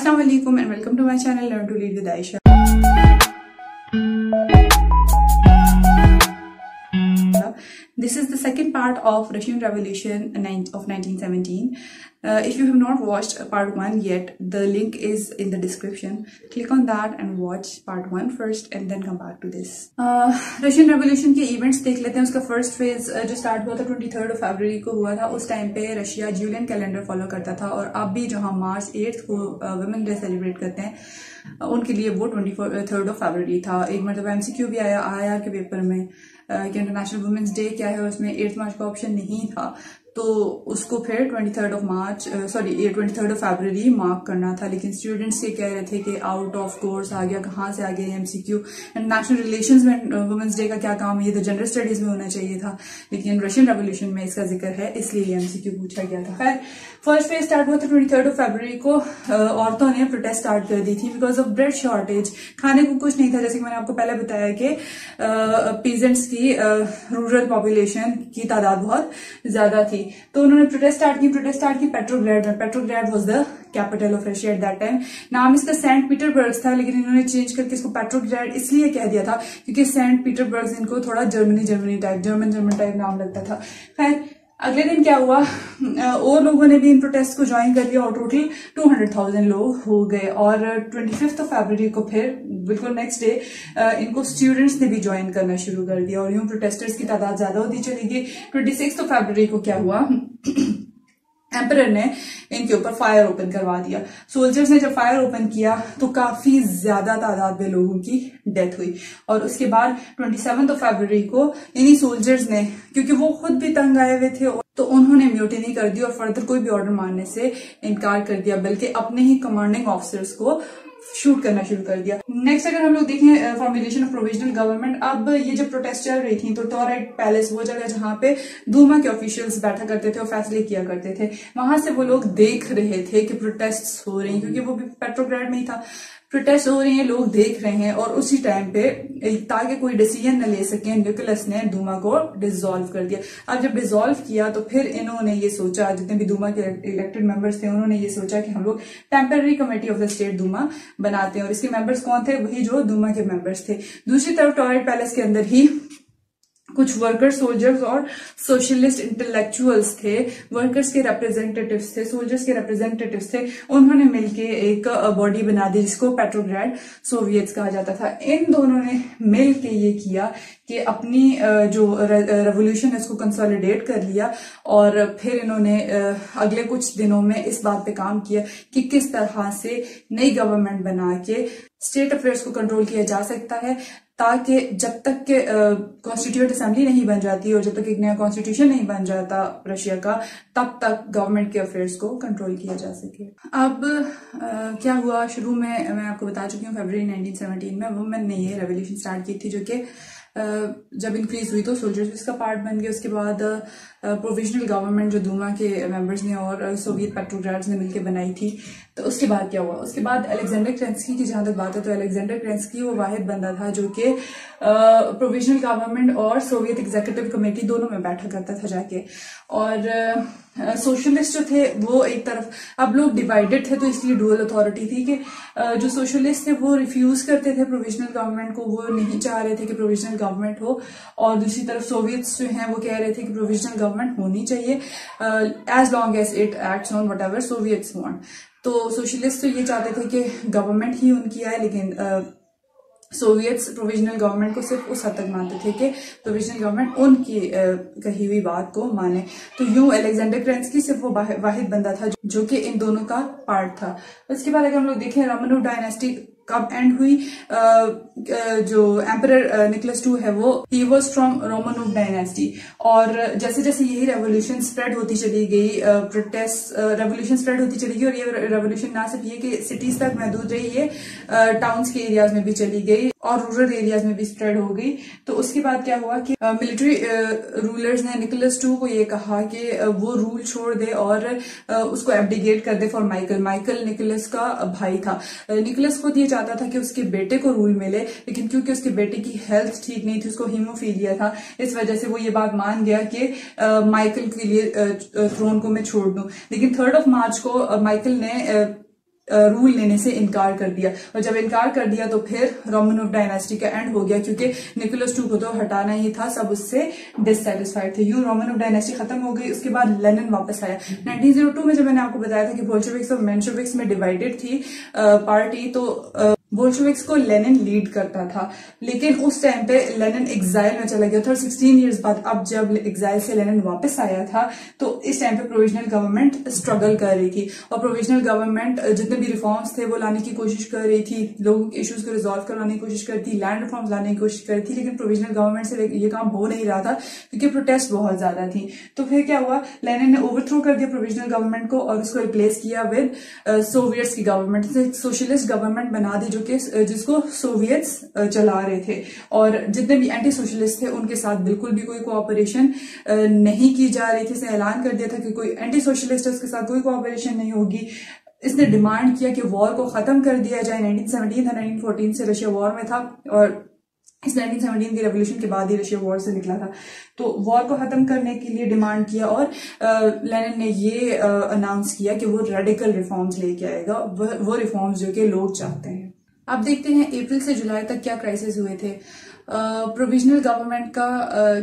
Assalamu alaikum and welcome to my channel Learn to Lead with Aisha. This is the second part of Russian Revolution of 1917. If you have not watched part 1 yet, the link is in the description. Click on that and watch part 1 first and then come back to this. Russian Revolution के events देख लेते हैं. उसका first phase जो start हुआ था 23rd February को हुआ था. उस टाइम पे रशिया जूलियन कैलेंडर फॉलो करता था और अब भी जहाँ मार्च 8th को वुमेन डे सेलिब्रेट करते हैं उनके लिए वो 23rd February था. एक मतलब MCQ भी आया IR के पेपर में कि इंटरनेशनल वुमेन्स डे क्या है, उसमें 8 मार्च का ऑप्शन नहीं था तो उसको फिर 23rd February मार्क करना था. लेकिन स्टूडेंट्स ये कह रहे थे कि आउट ऑफ कोर्स आ गया, कहाँ से आ गया MCQ, इंटरनेशनल रिलेशंस में वुमेन्स डे का क्या काम है, ये तो जनरल स्टडीज में होना चाहिए था. लेकिन रशियन रेवोल्यूशन में इसका जिक्र है इसलिए MCQ पूछा गया था. खैर फर्स्ट फेज स्टार्ट हुआ था 23rd February को. औरतों ने प्रोटेस्ट स्टार्ट कर दी थी बिकॉज ऑफ ब्रेड शॉर्टेज. खाने को कुछ नहीं था, जैसे कि मैंने आपको पहले बताया कि पीजेंट्स की रूरल पॉपुलेशन की तादाद बहुत ज्यादा थी. तो उन्होंने प्रोटेस्ट स्टार्ट की पेट्रोग्राड में. Petrograd was the capital of Russia at that time. नाम इसका सेंट पीटरबर्ग था लेकिन इन्होंने चेंज करके इसको पेट्रोग्राड इसलिए कह दिया था क्योंकि सेंट पीटरबर्ग इनको थोड़ा जर्मन टाइप नाम लगता था. खैर अगले दिन क्या हुआ, और लोगों ने भी इन प्रोटेस्ट को ज्वाइन कर लिया और टोटल 200,000 लोग हो गए. और 25th February को फिर बिल्कुल नेक्स्ट डे इनको स्टूडेंट्स ने भी ज्वाइन करना शुरू कर दिया और यूं प्रोटेस्टर्स की तादाद ज्यादा होती चली गई. 26th February को क्या हुआ, एम्परर ने इनके ऊपर फायर ओपन करवा दिया. सोल्जर्स ने जब फायर ओपन किया तो काफी ज्यादा तादाद में लोगों की डेथ हुई. और उसके बाद 27th February को इन्हीं सोल्जर्स ने, क्योंकि वो खुद भी तंग आए हुए थे, तो उन्होंने म्यूटिनी कर दी और फर्दर कोई भी ऑर्डर मानने से इनकार कर दिया, बल्कि अपने ही कमांडिंग ऑफिसर्स को शूट करना शुरू कर दिया. नेक्स्ट अगर हम लोग देखें फॉर्मेशन ऑफ प्रोविजनल गवर्नमेंट. अब ये जब प्रोटेस्ट चल रही थी तो टॉराइट पैलेस, वो जगह जहां पे दूमा के ऑफिशियल्स बैठा करते थे और फैसले किया करते थे, वहां से वो लोग देख रहे थे कि प्रोटेस्ट हो रही हैं, क्योंकि वो भी पेट्रोग्राड में ही था. प्रोटेस्ट हो रही है, लोग देख रहे हैं. और उसी टाइम पे ताकि कोई डिसीजन न ले सके, निकोलस ने दूमा को डिसॉल्व कर दिया. अब जब डिसॉल्व किया तो फिर इन्होंने ये सोचा, जितने भी दूमा के इलेक्टेड मेंबर्स थे उन्होंने ये सोचा कि हम लोग temporary committee of the state Duma बनाते हैं. और इसके मेंबर्स कौन थे, वही जो दूमा के मेंबर्स थे. दूसरी तरफ टॉयलेट पैलेस के अंदर ही कुछ वर्कर सोल्जर्स और सोशलिस्ट इंटेलेक्चुअल्स थे, वर्कर्स के रिप्रेजेंटेटिव्स थे, सोल्जर्स के रिप्रेजेंटेटिव्स थे. उन्होंने मिलके एक बॉडी बना दी जिसको पेट्रोग्राड सोवियट्स कहा जाता था. इन दोनों ने मिलके ये किया कि अपनी जो रेवोल्यूशन है उसको कंसोलिडेट कर लिया. और फिर इन्होंने अगले कुछ दिनों में इस बात पे काम किया कि किस तरह से नई गवर्नमेंट बना के स्टेट अफेयर्स को कंट्रोल किया जा सकता है, ताकि जब तक के कॉन्स्टिट्यूएंट असेंबली नहीं बन जाती और जब तक एक नया कॉन्स्टिट्यूशन नहीं बन जाता रशिया का, तब तक गवर्नमेंट के अफेयर्स को कंट्रोल किया जा सके. अब क्या हुआ, शुरू में मैं आपको बता चुकी हूँ फरवरी 1917 में वुमेन ने ये रेवोल्यूशन स्टार्ट की थी, जो कि जब इंक्रीज हुई तो सोल्जर्स भी इसका पार्ट बन गए. उसके बाद प्रोविजनल गवर्नमेंट जो दूमा के मेंबर्स ने और सोवियत पेट्रोग्राड्स ने मिलकर बनाई थी. तो उसके बाद क्या हुआ, उसके बाद अलेक्जेंडर केरेंस्की की जहां तक बात है तो अलेक्जेंडर केरेंस्की वो वाहिद बंदा था जो कि प्रोविजनल गवर्नमेंट और सोवियत एग्जीक्यूटिव कमेटी दोनों में बैठा करता था जाके. और सोशलिस्ट जो थे वो एक तरफ, अब लोग डिवाइडेड थे तो इसलिए डुअल अथॉरिटी थी कि जो सोशलिस्ट थे वो रिफ्यूज करते थे प्रोविजनल गवर्नमेंट को, वो नहीं चाह रहे थे कि प्रोविजनल गवर्नमेंट हो. और दूसरी तरफ सोवियट्स जो हैं वो कह रहे थे कि प्रोविजनल गवर्नमेंट होनी चाहिए as long as it acts on whatever soviets want. तो सोशलिस्ट तो ये चाहते थे कि गवर्नमेंट ही उनकी आए, लेकिन सोवियट्स प्रोविजनल गवर्नमेंट को सिर्फ उस हद तक मानते थे कि प्रोविजनल गवर्नमेंट उनकी कही हुई बात को माने. तो यूं अलेक्जेंडर केरेंस्की सिर्फ वो वाहिद बंदा था जो कि इन दोनों का पार्ट था. उसके बाद अगर हम लोग देखें रोमनोव डायनेस्टी कब एंड हुई, जो एम्परर निकोलस II है वो he was from Romanov dynasty. और जैसे जैसे यही रेवोल्यूशन स्प्रेड होती चली गई, प्रोटेस्ट रेवोल्यूशन स्प्रेड होती चली गई, और ये रेवोल्यूशन ना सिर्फ ये कि सिटीज तक महदूद रही, ये टाउन्स के एरियाज में भी चली गई और रूरल एरियाज में भी स्प्रेड हो गई. तो उसके बाद क्या हुआ कि मिलिट्री रूलर्स ने निकोलस II को ये कहा कि वो रूल छोड़ दे और उसको एब्डिकेट कर दे फॉर माइकल. माइकल निकोलस का भाई था. निकोलस खुद ये चाहता था कि उसके बेटे को रूल मिले, लेकिन क्योंकि उसके बेटे की हेल्थ ठीक नहीं थी, उसको हीमोफीलिया था, इस वजह से वो ये बात मान गया कि माइकल के लिए थ्रोन को मैं छोड़ दूं. लेकिन 3rd March को माइकल ने रूल लेने से इनकार कर दिया, और जब इनकार कर दिया तो फिर रोमनोव डायनेस्टी का एंड हो गया, क्योंकि निकोलस II को तो हटाना ही था, सब उससे डिससेटिस्फाइड थे। यूं रोमनोव डायनेस्टी खत्म हो गई। उसके बाद लेनिन वापस आया 1902 में। जब मैंने आपको बताया था कि बोल्शेविक्स और मेंशेविक्स में डिवाइडेड थी पार्टी, तो बोल्शेविक्स को लेनिन लीड करता था, लेकिन उस टाइम पे लेनिन एग्जाइल में चला गया था, और 16 इयर्स बाद अब जब एग्जाइल से लेनिन वापस आया था तो इस टाइम पे प्रोविजनल गवर्नमेंट स्ट्रगल कर रही थी, और प्रोविजनल गवर्नमेंट जितने भी रिफॉर्म्स थे वो लाने की कोशिश कर रही थी, लोगों के इश्यूज को रिजॉल्व करवाने की कोशिश कर रही थी, लैंड रिफॉर्म्स लाने की कोशिश कर रही थी, लेकिन प्रोविजनल गवर्नमेंट से ये काम हो नहीं रहा था क्योंकि प्रोटेस्ट बहुत ज्यादा थी। तो फिर क्या हुआ, लेनिन ने ओवरथ्रो कर दिया प्रोविजनल गवर्नमेंट को और उसको रिप्लेस किया विद सोवियट्स की गवर्नमेंट से, सोशलिस्ट गवर्नमेंट बना दी, जो कि जिसको सोवियट्स चला रहे थे, और जितने भी एंटी सोशलिस्ट थे उनके साथ बिल्कुल भी कोई कोऑपरेशन नहीं की जा रही थी। इसने ऐलान कर दिया था कि कोई एंटी सोशलिस्ट है उसके साथ कोई कोऑपरेशन नहीं होगी। इसने डिमांड किया कि वॉर को खत्म कर दिया जाए। 1917 था, 1914 से रशिया वॉर में था, और इस 1917 की रेवोल्यूशन के बाद ही रशिया वॉर से निकला था। तो वॉर को खत्म करने के लिए डिमांड किया, और लेनिन ने ये अनाउंस किया कि वो रेडिकल रिफॉर्म्स लेके आएगा, वो रिफॉर्म्स जो कि लोग चाहते हैं। अब देखते हैं अप्रैल से जुलाई तक क्या क्राइसिस हुए थे। प्रोविजनल गवर्नमेंट का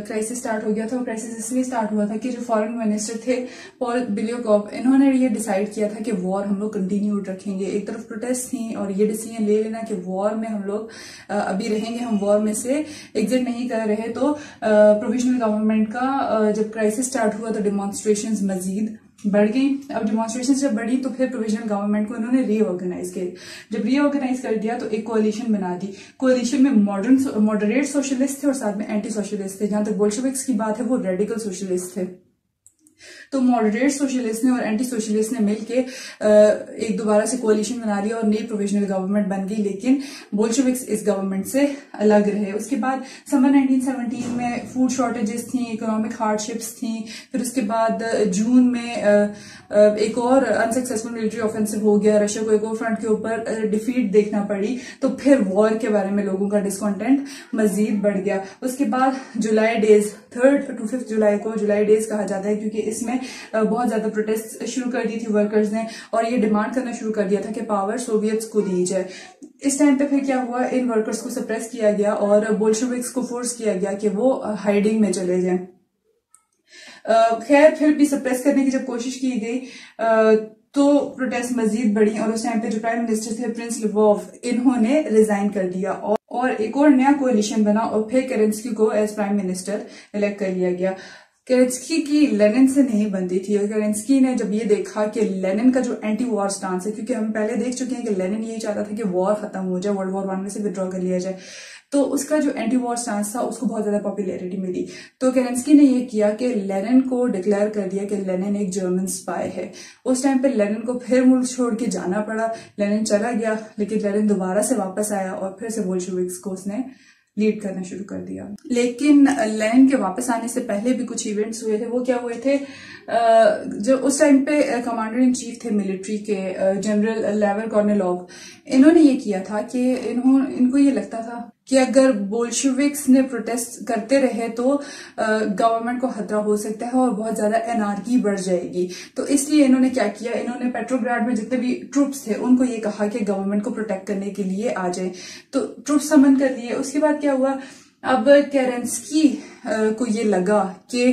क्राइसिस स्टार्ट हो गया था। वो क्राइसिस इसलिए स्टार्ट हुआ था कि जो फॉरेन मिनिस्टर थे पॉल बिलियोकॉफ, इन्होंने ये डिसाइड किया था कि वॉर हम लोग कंटिन्यूड रखेंगे। एक तरफ प्रोटेस्ट थी और ये डिसीजन ले लेना कि वॉर में हम लोग अभी रहेंगे, हम वॉर में से एग्जिट नहीं कर रहे। तो प्रोविजनल गवर्नमेंट का जब क्राइसिस स्टार्ट हुआ तो डिमॉन्स्ट्रेशंस मजीद बढ़ गई। अब डिमॉन्स्ट्रेशन जब बढ़ी तो फिर प्रोविजनल गवर्नमेंट को इन्होंने रीऑर्गेनाइज किया। जब रीऑर्गेनाइज कर दिया तो एक कोalition बना दी। कोalition में मॉडरेट सोशलिस्ट थे और साथ में एंटी सोशलिस्ट थे। जहां तक बोल्शेविक्स की बात है वो रेडिकल सोशलिस्ट थे। तो मॉडरेट सोशलिस्ट ने और एंटी सोशलिस्ट ने मिलके एक दोबारा से कोalition बना लिया और नई प्रोविजनल गवर्नमेंट बन गई, लेकिन बोल्शेविक्स इस गवर्नमेंट से अलग रहे। उसके बाद समर 1917 में फूड शॉर्टेजेस थी, इकोनॉमिक हार्डशिप्स थी। फिर उसके बाद जून में एक और अनसक्सेसफुल मिलिट्री ऑफेंसिव हो गया, रशिया को एक और फ्रंट के ऊपर डिफीट देखना पड़ी। तो फिर वॉर के बारे में लोगों का डिस्कॉन्टेंट मजीद बढ़ गया। उसके बाद जुलाई डेज 3rd to 5th जुलाई को जुलाई डेज कहा जाता है, क्योंकि इसमें बहुत ज्यादा प्रोटेस्ट शुरू कर दी थी वर्कर्स ने, और ये डिमांड करना शुरू कर दिया था कि पावर सोवियट्स को दी जाए। इस टाइम पे फिर क्या हुआ, इन वर्कर्स को सप्रेस किया गया और बोल्शेविक्स को फोर्स किया गया कि वो हाइडिंग में चले जाएं। खैर फिर भी सप्रेस करने की जब कोशिश की गई तो प्रोटेस्ट मजीद बढ़ी, और उस टाइम पे जो प्राइम मिनिस्टर थे प्रिंस लिवोव, इन्होंने रिजाइन कर दिया और एक और नया कोalition बना, और फिर केरेंस्की को एज प्राइम मिनिस्टर इलेक्ट कर लिया गया। केरेंस्की की लेनिन से नहीं बनती थी, और केरेंस्की ने जब ये देखा कि लेनिन का जो एंटी वॉर स्टांस है, क्योंकि हम पहले देख चुके हैं कि लेनिन यही चाहता था कि वॉर खत्म हो जाए, वर्ल्ड वॉर 1 में से विड्रॉ कर लिया जाए, तो उसका जो एंटी वॉर स्टांस था उसको बहुत ज्यादा पॉपुलैरिटी मिली। तो केरेंस्की ने ये किया कि लेनिन को डिक्लेयर कर दिया कि लेनिन एक जर्मन स्पाई है। उस टाइम पे लेनिन को फिर मुल्क छोड़ के जाना पड़ा, लेनिन चला गया, लेकिन लेनिन दोबारा से वापस आया और फिर से बोल्शेविक्स को उसने लीड करना शुरू कर दिया। लेकिन लेनिन के वापस आने से पहले भी कुछ इवेंट्स हुए थे। वो क्या हुए थे, जो उस टाइम पे कमांडर इन चीफ थे मिलिट्री के, जनरल लेव कॉर्नेलोव, इन्होंने ये किया था कि इनको ये लगता था कि अगर बोल्शेविक्स ने प्रोटेस्ट करते रहे तो गवर्नमेंट को खतरा हो सकता है और बहुत ज्यादा एनार्की बढ़ जाएगी। तो इसलिए इन्होंने क्या किया, इन्होंने पेट्रोग्राड में जितने भी ट्रूप्स थे उनको ये कहा कि गवर्नमेंट को प्रोटेक्ट करने के लिए आ जाए, तो ट्रूप्स समन कर लिए। उसके बाद क्या हुआ, अब केरेंस्की को ये लगा कि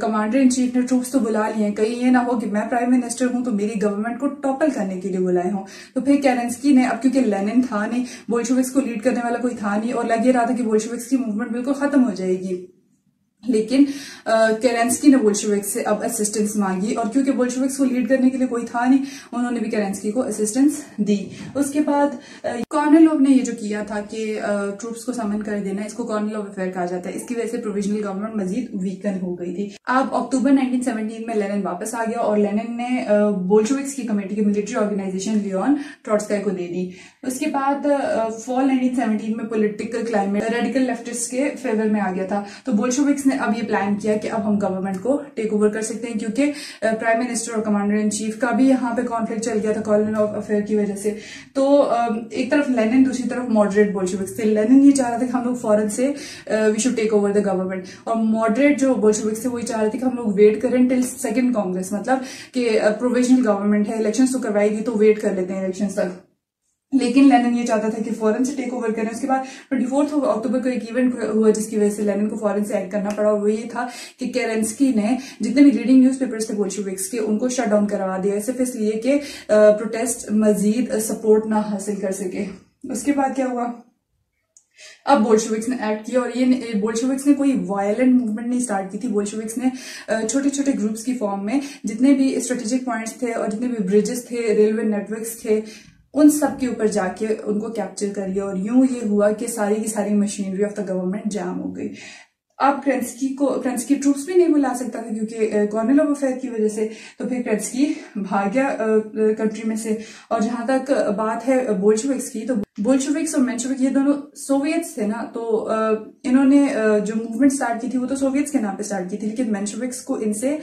कमांडर इन चीफ ने ट्रूप्स तो बुला लिए, कहीं ये ना हो कि मैं प्राइम मिनिस्टर हूं तो मेरी गवर्नमेंट को टॉपल करने के लिए बुलाए हों। तो फिर केरेंस्की ने, अब क्योंकि लेनिन था नहीं, बोल्शेविक्स को लीड करने वाला कोई था नहीं, और लग ये रहा था कि बोल्शेविक्स की मूवमेंट बिल्कुल खत्म हो जाएगी, लेकिन केरेंस्की ने बोल्शेविक्स से अब असिस्टेंस मांगी, और क्योंकि बोल्शेविक्स को लीड करने के लिए कोई था नहीं, उन्होंने भी केरेंस्की को असिस्टेंस दी। उसके बाद कॉर्नेलोव ने ये जो किया था कि ट्रूप्स को समन कर देना, इसको कॉर्नेलोव अफेयर कहा जाता है। इसकी वजह से प्रोविजनल गवर्नमेंट मजीद वीकन हो गई थी। अब अक्टूबर 1917 में लेनिन वापस आ गया और लेनिन ने बोल्शेविक्स की कमेटी की मिलिट्री ऑर्गेनाइजेशन लियोन ट्रॉट्स्काय को दे दी। उसके बाद फॉल 1917 में पॉलिटिकल क्लाइमेट रेडिकल लेफ्टिस्ट के फेवर में आ गया था, तो बोल्शेविक्स ने ने अब ये प्लान किया कि अब हम गवर्नमेंट को टेक ओवर कर सकते हैं, क्योंकि प्राइम मिनिस्टर और कमांडर इन चीफ का भी यहाँ पे कॉन्फ्लिक्ट चल गया था कॉलोनियल अफेयर की वजह से। तो एक तरफ लेनिन, दूसरी तरफ मॉडरेट बोल्शेविक्स थे। लेनिन ये चाह रहा था कि हम लोग फौरन से we should take over the government, और मॉडरेट जो बोल्शेविक्स थे वो ये चाह रहे थे कि हम लोग वेट करें टिल सेकेंड कांग्रेस, मतलब कि प्रोविजनल गवर्नमेंट है, इलेक्शन तो करवाएगी तो वेट कर लेते हैं इलेक्शन तक। लेकिन लेनिन ये चाहता था कि फौरन से टेक ओवर करें। उसके बाद 24 अक्टूबर को एक इवेंट हुआ जिसकी वजह से लेनिन को फौरन से एक्ट करना पड़ा, और वो ये था कि केरेंस्की ने जितने भी लीडिंग न्यूज़पेपर्स थे बोल्शेविक्स के उनको शट डाउन करवा दिया, सिर्फ इसलिए कि प्रोटेस्ट मजीद सपोर्ट ना हासिल कर सके। उसके बाद क्या हुआ, अब बोल्शेविक्स ने एक्ट किया, और ये बोल्शेविक्स ने कोई वायलेंट मूवमेंट नहीं स्टार्ट की थी। बोल्शेविक्स ने छोटे छोटे ग्रुप्स की फॉर्म में जितने भी स्ट्रेटेजिक पॉइंट्स थे और जितने भी ब्रिजेस थे, रेलवे नेटवर्क्स थे, उन सब के ऊपर जाके उनको कैप्चर कर लिया, और यूं ये हुआ कि सारी की सारी मशीनरी ऑफ द गवर्नमेंट जाम हो गई। अब क्रेंस्की ट्रूप्स भी नहीं बुला सकता था क्योंकि कॉर्नल ऑफ अफेयर की वजह से, तो फिर क्रेंस्की भाग गया कंट्री में से। और जहां तक बात है बोल्शेविक्स की, तो बोल्शेविक्स और मेंशेविक ये दोनों सोवियट्स थे ना, तो इन्होंने जो मूवमेंट स्टार्ट की थी वो तो सोवियट्स के नाम पे स्टार्ट की थी, लेकिन मेंशेविक्स को इनसे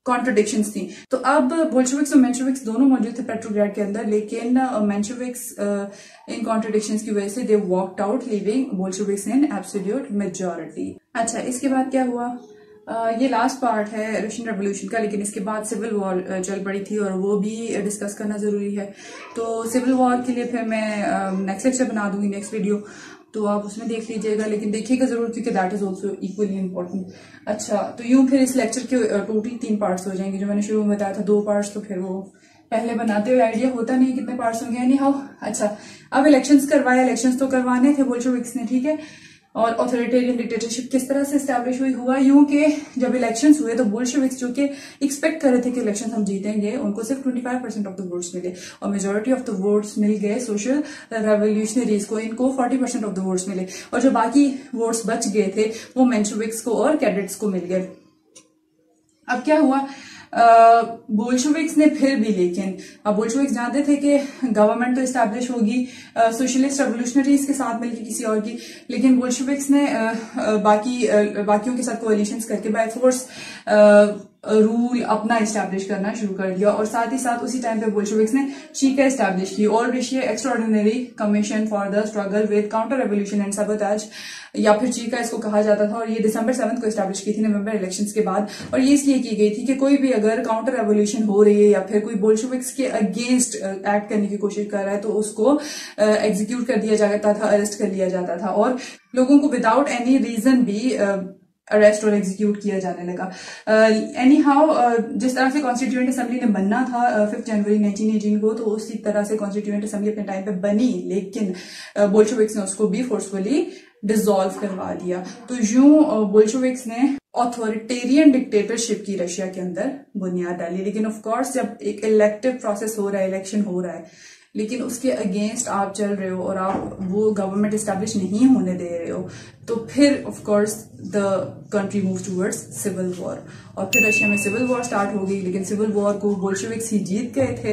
कॉन्ट्रडिक्शंस थी। तो अब बोल्शेविक्स और मेंशेविक्स दोनों मौजूद थे पेट्रोग्राड के अंदर, लेकिन मेंशेविक्स इन कॉन्ट्रडिक्शंस की वजह से they walked out, leaving Bolsheviks in absolute majority. अच्छा, इसके बाद क्या हुआ, ये लास्ट पार्ट है रशियन रेवोल्यूशन का, लेकिन इसके बाद सिविल वॉर चल पड़ी थी और वो भी डिस्कस करना जरूरी है। तो सिविल वॉर के लिए फिर मैं नेक्स्ट लेक्चर बना दूंगी, नेक्स्ट वीडियो, तो आप उसमें देख लीजिएगा, लेकिन देखिएगा जरूर क्योंकि that is also equally important. अच्छा, तो यूं फिर इस लेक्चर के टोटल 3 पार्ट्स हो जाएंगे। जो मैंने शुरू में बताया था 2 पार्ट्स, तो फिर वो पहले बनाते हुए आइडिया होता नहीं कितने पार्ट्स होंगे। एनी हाउ, अच्छा, अब इलेक्शंस करवाए, इलेक्शंस तो करवाने थे बोल्शेविक्स ने, ठीक है। और ऑथोरिटेरियन डिक्टेटरशिप किस तरह से एस्टैब्लिश हुआ यूं कि जब इलेक्शंस हुए तो बोल्शेविक्स जो कि एक्सपेक्ट कर रहे थे कि इलेक्शन हम जीतेंगे, उनको सिर्फ 25% ऑफ द वोट्स मिले, और मेजोरिटी ऑफ द वोट्स मिल गए सोशल रेवोल्यूशनरीज को, इनको 40% ऑफ द वोट्स मिले, और जो बाकी वोट्स बच गए थे वो मेंशेविक्स को और कैडेट्स को मिल गए। अब क्या हुआ, बोल्शेविक्स ने फिर भी, लेकिन अब बोल्शेविक्स जानते थे कि गवर्नमेंट तो इस्टेब्लिश होगी सोशलिस्ट रेवोल्यूशनरीज के साथ मिलकर किसी और की, लेकिन बोल्शेविक्स ने बाकियों के साथ कोएलिशंस करके बाय फोर्स रूल अपना इस्टेब्लिश करना शुरू कर दिया। और साथ ही साथ उसी टाइम पे बोल्शेविक्स ने चीका इस्टेब्लिश की, all Russia extraordinary commission for the struggle with counter revolution and sabotage, या फिर चीका इसको कहा जाता था, और ये दिसंबर 7 को इस्टेब्लिश की थी नवंबर इलेक्शंस के बाद। और ये इसलिए की गई थी कि कोई भी अगर काउंटर रेवोल्यूशन हो रही है या फिर कोई बोल्शेविक्स के अगेंस्ट एक्ट करने की कोशिश कर रहा है तो उसको एग्जीक्यूट कर दिया जाता था, अरेस्ट कर लिया जाता था, और लोगों को विदाउट एनी रीजन भी अरेस्ट और एग्जीक्यूट किया जाने लगा। एनी हाउ, जिस तरह से कॉन्स्टिट्यूएंट असेंबली ने बनना था 5 जनवरी 1918 को, तो उसी तरह से कॉन्स्टिट्यूएंट असेंबली अपने टाइम पे बनी, लेकिन बोल्शेविक्स ने उसको भी फोर्सफुली डिसॉल्व करवा दिया। तो यूं बोल्शेविक्स ने ऑथोरिटेरियन डिक्टेटरशिप की रशिया के अंदर बुनियाद डाली। लेकिन ऑफ कोर्स जब एक इलेक्टिव प्रोसेस हो रहा है, इलेक्शन हो रहा है, लेकिन उसके अगेंस्ट आप चल रहे हो और आप वो गवर्नमेंट एस्टैब्लिश नहीं होने दे रहे हो, तो फिर of course the country move towards civil war. और फिर रशिया में सिविल वॉर स्टार्ट हो गई, लेकिन सिविल वॉर को बोल्शेविक्स ही जीत गए थे।